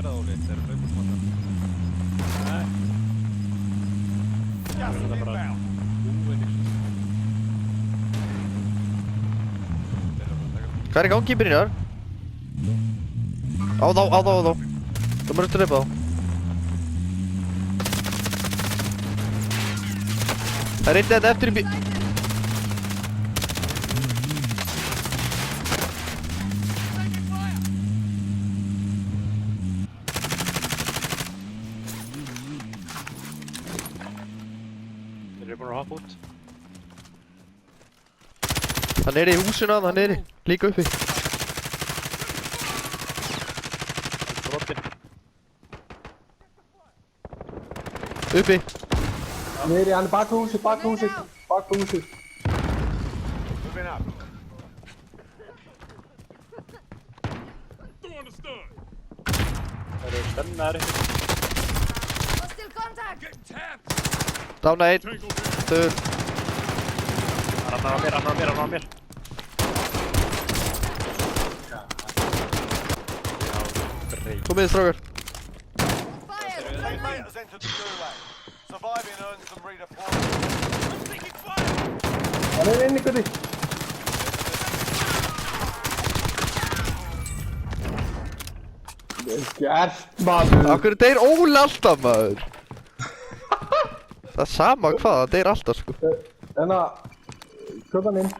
gera það, Óli? Þeir eru hlaupum á það. Nei. Það er bara búinir. Hvað er í gangi, Brynjar? Á þá. Þú maður að drepa þá. Það er eitt þetta eftir í bí... Þeir eru búin að hoppa út. Hann er í húsinu að hann er líka uppi. Brotinn. Uppi. Neri, hann er bak húsið. Moving up. Þeir eru stemnaðar ykkur. Hostile contact! Dána einn. Þur. Hann á mér. Komið strákar. Fire! Teammate has entered the gulag. Surviving earns them redeployment. Hann er inn í gulli. Gert, maður. Akkur deyr Óli alltaf, maður. Það er sama hvað, það deyr alltaf, sko. En að, köpa hann inn.